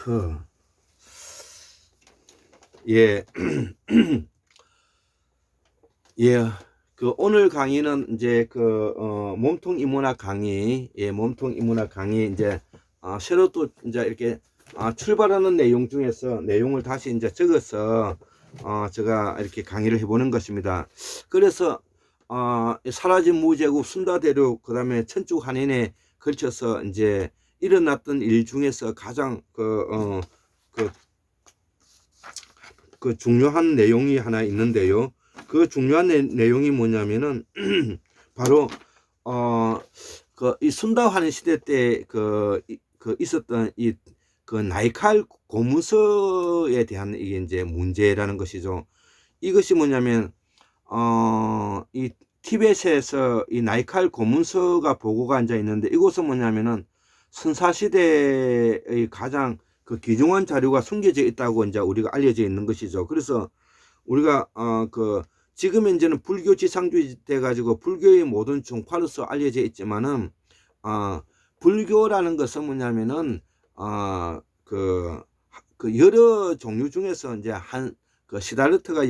그, 예, 예, 그 오늘 강의는 이제 몸통 이문학 강의, 몸통 이문학 강의 이제 새로 또 이제 이렇게 출발하는 내용 중에서 내용을 다시 이제 적어서 제가 이렇게 강의를 해보는 것입니다. 그래서 사라진 무제국 순다대륙 그다음에 천축 한인에 걸쳐서 이제 일어났던 일 중에서 가장 그 중요한 내용이 하나 있는데요. 그 중요한 내용이 뭐냐면은 바로 이 순다환 시대 때 있었던 그 나이칼 고문서에 대한 이게 이제 문제라는 것이죠. 이것이 뭐냐면 이 티벳에서 이 나이칼 고문서가 보고가 앉아 있는데, 이곳은 뭐냐면은 선사시대의 가장 그 귀중한 자료가 숨겨져 있다고 이제 우리가 알려져 있는 것이죠. 그래서 우리가 지금 현재는 불교 지상주의 돼 가지고 불교의 모든 종파로서 알려져 있지만은 불교라는 것은 뭐냐면은 그 여러 종류 중에서 이제 그 시다르트가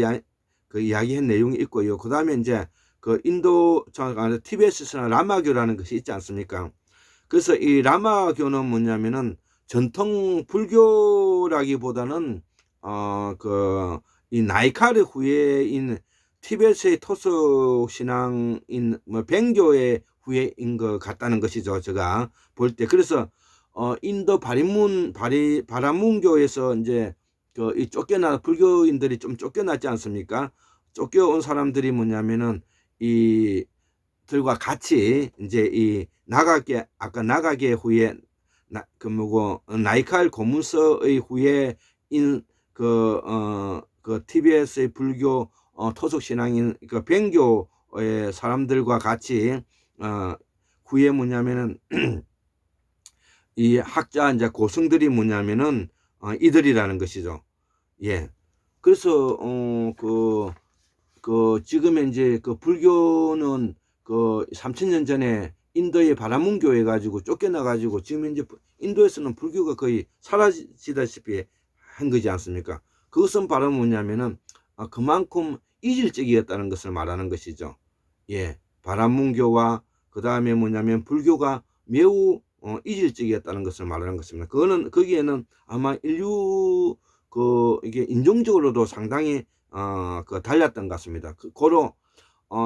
이야기한 내용이 있고요. 그 다음에 이제 그 티베트에서는 라마교라는 것이 있지 않습니까? 그래서 이 라마교는 뭐냐면은 전통 불교라기보다는 이 나이카르 후예인 티베트의 토속 신앙인 뱅교의 후예인 것 같다는 것이죠. 제가 볼 때. 그래서 인도 바라문교에서 이제 이 불교인들이 좀 쫓겨났지 않습니까? 쫓겨온 사람들이 뭐냐면은 이 들과 같이 이제 이 아까 나가게 후에 나이칼 고문서의 후예인 TBS의 불교 토속 신앙인 그 뱅교의 사람들과 같이 후에 뭐냐면은 이 학자 이제 고승들이 뭐냐면은 이들이라는 것이죠. 예. 그래서 지금 이제 그 불교는 3000년 전에 인도의 바라문교에 가지고 쫓겨나 가지고 지금 이제 인도에서는 불교가 거의 사라지다시피 한 거지 않습니까? 그것은 바로 뭐냐면은 그만큼 이질적이었다는 것을 말하는 것이죠. 예. 바라문교와 그 다음에 뭐냐면 불교가 매우 이질적이었다는 것을 말하는 것입니다. 거기에는 아마 인류 이게 인종적으로도 상당히 달랐던 것 같습니다. 고로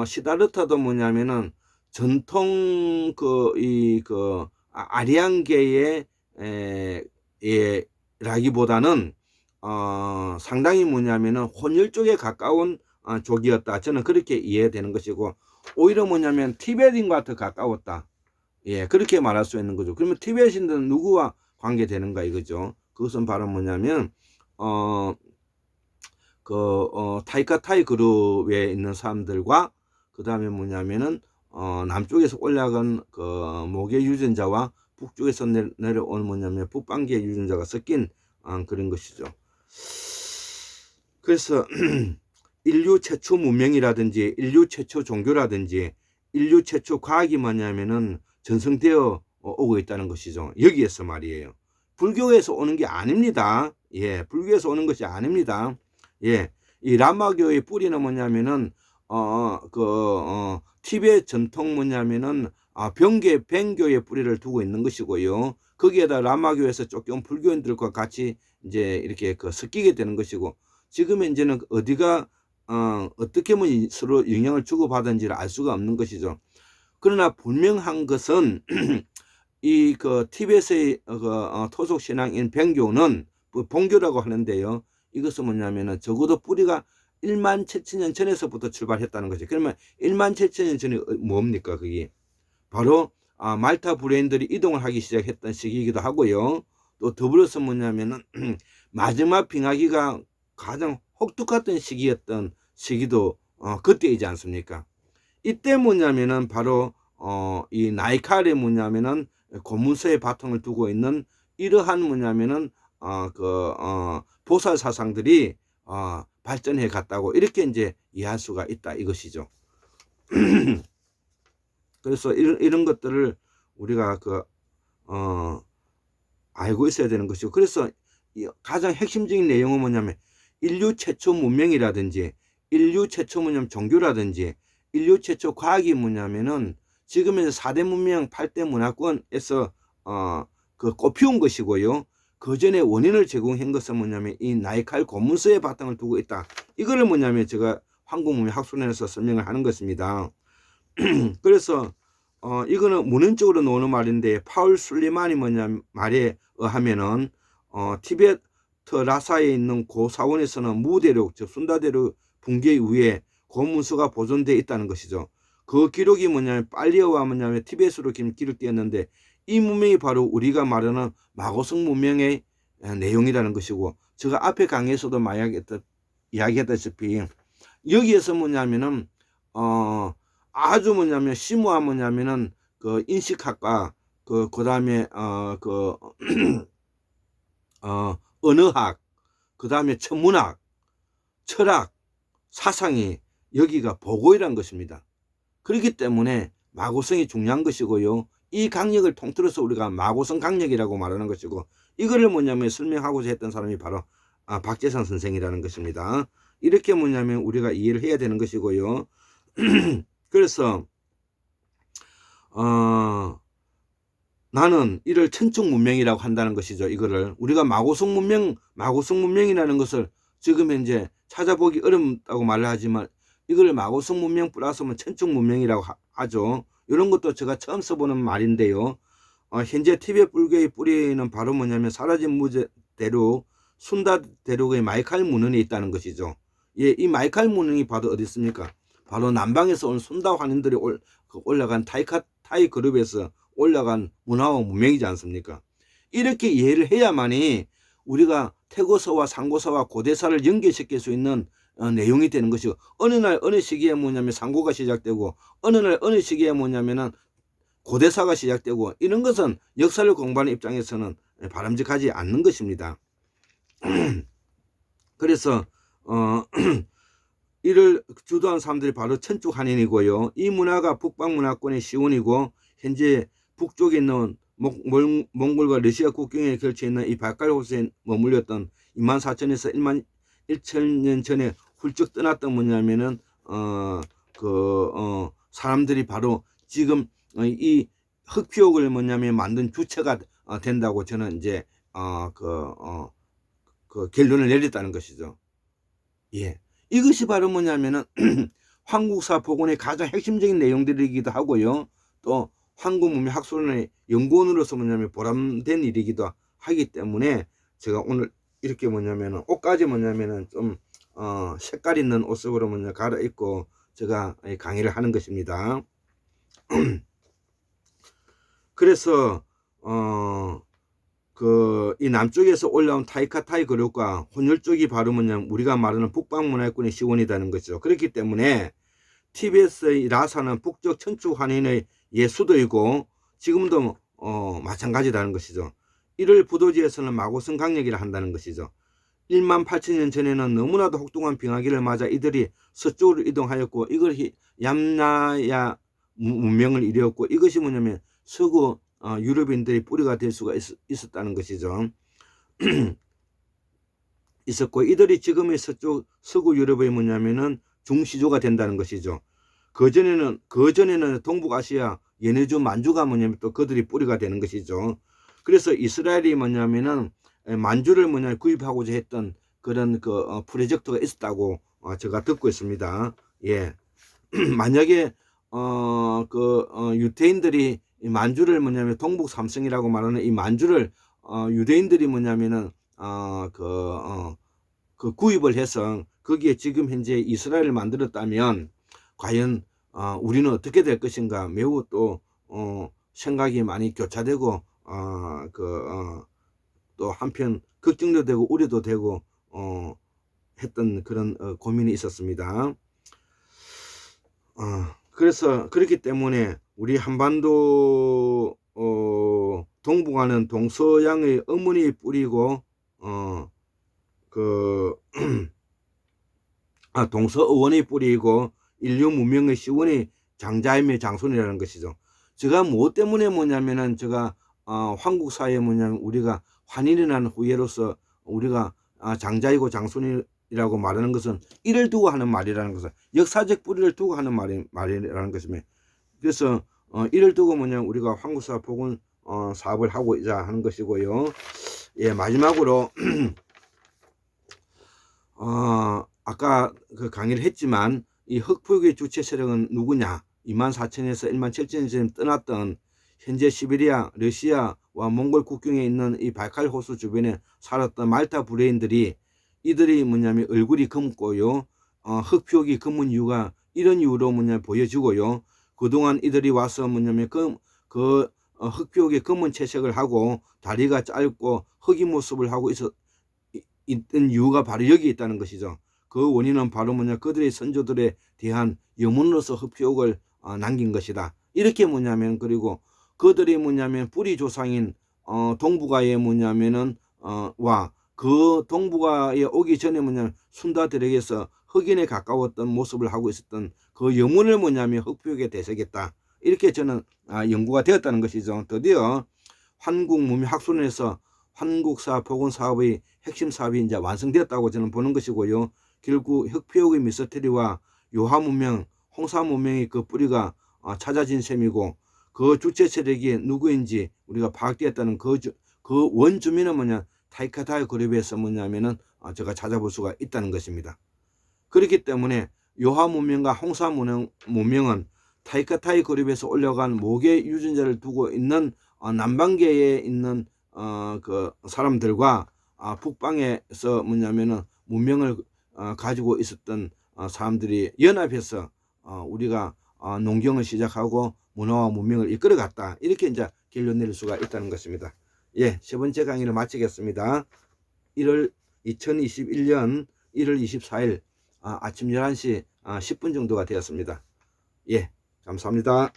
시다르타도 뭐냐면은 전통 아리안계의 라기보다는 상당히 뭐냐면은 혼혈 쪽에 가까운 족이었다. 저는 그렇게 이해되는 것이고, 오히려 뭐냐면 티베트인과 더 가까웠다. 예, 그렇게 말할 수 있는 거죠. 그러면 티베트인들은 누구와 관계되는가 이거죠. 그것은 바로 뭐냐면 타이카타이 그룹에 있는 사람들과 그 다음에 뭐냐면은 남쪽에서 올라간 모계 유전자와 북쪽에서 내려온 뭐냐면 북방계 유전자가 섞인 그런 것이죠. 그래서 인류 최초 문명이라든지 인류 최초 종교라든지 인류 최초 과학이 뭐냐면은 전성되어 오고 있다는 것이죠. 여기에서 말이에요. 불교에서 오는 게 아닙니다. 예, 불교에서 오는 것이 아닙니다. 예, 이 라마교의 뿌리는 뭐냐면은 티베트 전통 뭐냐면은 뱅교의 뿌리를 두고 있는 것이고요. 거기에다 라마교에서 쫓겨온 불교인들과 같이 이제 이렇게 섞이게 되는 것이고, 지금 현재는 어디가 어떻게 하면 서로 영향을 주고받은지를 알 수가 없는 것이죠. 그러나 분명한 것은 이 티베트의 토속 신앙인 뱅교는 본교라고 하는데요. 이것은 뭐냐면은 적어도 뿌리가 1만 7천년 전에서부터 출발했다는 거죠. 그러면 1만 7천년 전이 뭡니까? 그게 바로 말타 브레인들이 이동을 하기 시작했던 시기이기도 하고요. 또 더불어서 뭐냐면은 마지막 빙하기가 가장 혹독했던 시기였던 시기도 그때이지 않습니까? 이때 뭐냐면은 바로 이 나이칼의 뭐냐면은 고문서의 바탕을 두고 있는 이러한 뭐냐면은 보살 사상들이 발전해 갔다고 이렇게 이제 이해할 수가 있다 이것이죠. 그래서 이런 것들을 우리가 알고 있어야 되는 것이고, 그래서 가장 핵심적인 내용은 뭐냐면 인류 최초 문명이라든지 인류 최초 뭐냐면 종교라든지 인류 최초 과학이 뭐냐면은 지금의 4대 문명 8대 문화권에서 그 꽃피운 것이고요. 그 전에 원인을 제공한 것은 뭐냐면 이 나이칼 고문서에 바탕을 두고 있다. 이거를 뭐냐면 제가 한국문명학술원에서 설명을 하는 것입니다. 그래서 이거는 문헌적으로 나오는 말인데 파울 술리만이 뭐냐 말에 의하면은 티베트 라사에 있는 고사원에서는 무대륙 즉 순다대륙 붕괴 이후에 고문서가 보존되어 있다는 것이죠. 그 기록이 뭐냐면 빨리어와 뭐냐면 티베트로 기록되었는데 이 문명이 바로 우리가 말하는 마고성 문명의 내용이라는 것이고, 제가 앞에 강의에서도 이야기했다시피 여기에서 뭐냐면은 아주 뭐냐면 심오한 뭐냐면은 그 인식학과 그다음에 언어학, 그다음에 천문학, 철학, 사상이 여기가 보고이란 것입니다. 그렇기 때문에 마고성이 중요한 것이고요. 이 강력을 통틀어서 우리가 마고성 강력이라고 말하는 것이고, 이거를 뭐냐면 설명하고자 했던 사람이 바로 박재상 선생이라는 것입니다. 이렇게 뭐냐면 우리가 이해를 해야 되는 것이고요. 그래서 나는 이를 천축 문명이라고 한다는 것이죠. 이거를 우리가 마고성 문명이라는 것을 지금 현재 찾아보기 어렵다고 말을 하지만 이걸 마고성 문명 플러스 천축 문명이라고 하죠. 이런 것도 제가 처음 써보는 말인데요. 현재 티베트 불교의 뿌리는 바로 뭐냐면 사라진 무제 대륙 순다 대륙의 마이칼 문헌에 있다는 것이죠. 예, 이 마이칼 문헌이 바로 어디 있습니까? 바로 남방에서 온 순다 환인들이 올라간 타이 그룹에서 올라간 문화와 문명이지 않습니까? 이렇게 이해를 해야만이 우리가 태고서와 상고서와 고대사를 연결시킬 수 있는 내용이 되는 것이고, 어느 날 어느 시기에 뭐냐면 상고가 시작되고 어느 날 어느 시기에 뭐냐면은 고대사가 시작되고, 이런 것은 역사를 공부하는 입장에서는 바람직하지 않는 것입니다. 그래서 이를 주도한 사람들이 바로 천축한인이고요. 이 문화가 북방문화권의 시원이고 현재 북쪽에 있는 몽골과 러시아 국경에 걸쳐 있는 이 바칼호수에 머물렸던 24,000에서 11,000년 전에 훌쩍 떠났던 뭐냐면은 사람들이 바로 지금 이 흑피옥을 뭐냐면 만든 주체가 된다고 저는 이제 결론을 내렸다는 것이죠. 예, 이것이 바로 뭐냐면은 한국사 복원의 가장 핵심적인 내용들이기도 하고요. 또 한국문명학술원의 연구원으로서 뭐냐면 보람된 일이기도 하기 때문에 제가 오늘 이렇게 뭐냐면은 옷까지 뭐냐면은 좀 색깔 있는 옷으로 뭐냐 갈아입고 제가 강의를 하는 것입니다. 그래서 이 남쪽에서 올라온 타이 그룹과 혼혈 쪽이 바로 뭐냐면 우리가 말하는 북방문화권의 시원이라는 것이죠. 그렇기 때문에 티베트의 라사는 북쪽 천축 환인의 예수도이고 지금도 마찬가지라는 것이죠. 이를 부도지에서는 마고성 강력이라 한다는 것이죠. 18,000년 전에는 너무나도 혹독한 빙하기를 맞아 이들이 서쪽으로 이동하였고 이걸 얌나야 문명을 이루었고, 이것이 뭐냐면 서구 유럽인들의 뿌리가 될 수가 있었다는 것이죠. 있었고 이들이 지금의 서구 유럽의 뭐냐면은 중시조가 된다는 것이죠. 그전에는 동북아시아 예네주 만주가 뭐냐면 또 그들이 뿌리가 되는 것이죠. 그래서 이스라엘이 뭐냐면은 만주를 뭐냐면 구입하고자 했던 그런 프로젝트가 있었다고 제가 듣고 있습니다. 예. 만약에 유대인들이 이 만주를 뭐냐면 동북 삼성이라고 말하는 이 만주를 유대인들이 뭐냐면은 구입을 해서 거기에 지금 현재 이스라엘을 만들었다면 과연 우리는 어떻게 될 것인가 매우 또 생각이 많이 교차되고 또 한편 걱정도 되고 우려도 되고 했던 그런 고민이 있었습니다. 그래서 그렇기 때문에 우리 한반도 동북아는 동서양의 어머니 뿌리고 동서어원의 뿌리이고 인류 문명의 시원의 장자임의 장손이라는 것이죠. 제가 무엇 때문에 뭐냐면은 제가 한국사에 뭐냐면 우리가 환인이 난 후예로서 우리가 장자이고 장손이라고 말하는 것은 이를 두고 하는 말이라는 것은 역사적 뿌리를 두고 하는 말이라는 것입니다. 그래서 이를 두고 뭐냐 우리가 황구사 복원 사업을 하고자 하는 것이고요. 예, 마지막으로 아까 그 강의를 했지만 이 흑표의 주체 세력은 누구냐? 24,000에서 17,000쯤 떠났던 현재 시베리아, 러시아와 몽골 국경에 있는 이 바이칼 호수 주변에 살았던 말타 브레인들이 이들이 뭐냐면 얼굴이 검고요. 흑표기 검은 이유가 이런 이유로 뭐냐 보여지고요. 그동안 이들이 와서 뭐냐면 흑표기 검은 채색을 하고 다리가 짧고 흑인 모습을 하고 있던 이유가 바로 여기 있다는 것이죠. 그 원인은 바로 뭐냐 그들의 선조들에 대한 염원으로서 흑표옥을 남긴 것이다. 이렇게 뭐냐면 그리고 그들이 뭐냐면 뿌리 조상인 동북아에 뭐냐면은 와 그 동북아에 오기 전에 뭐냐면 순다들에게서 흑인에 가까웠던 모습을 하고 있었던 그 염원을 뭐냐면 흑표옥에 되새겼다. 이렇게 저는 연구가 되었다는 것이죠. 드디어 한국문명학술원에서 한국사 복원사업의 핵심 사업이 이제 완성되었다고 저는 보는 것이고요. 결국 흑표옥의 미스터리와 요하문명, 홍사문명의 그 뿌리가 찾아진 셈이고 그 주체 세력이 누구인지 우리가 파악되었다는 그 원주민은 뭐냐 타이카타이 그룹에서 뭐냐면은 제가 찾아볼 수가 있다는 것입니다. 그렇기 때문에 요하문명과 홍사문명은 타이카타이 그룹에서 올라간 모계 유전자를 두고 있는 남방계에 있는 그 사람들과 북방에서 뭐냐면은 문명을 가지고 있었던 사람들이 연합해서 우리가 농경을 시작하고 문화와 문명을 이끌어갔다. 이렇게 이제 결론 내릴 수가 있다는 것입니다. 예, 세 번째 강의를 마치겠습니다. 2021년 1월 24일 아침 11시 10분 정도가 되었습니다. 예, 감사합니다.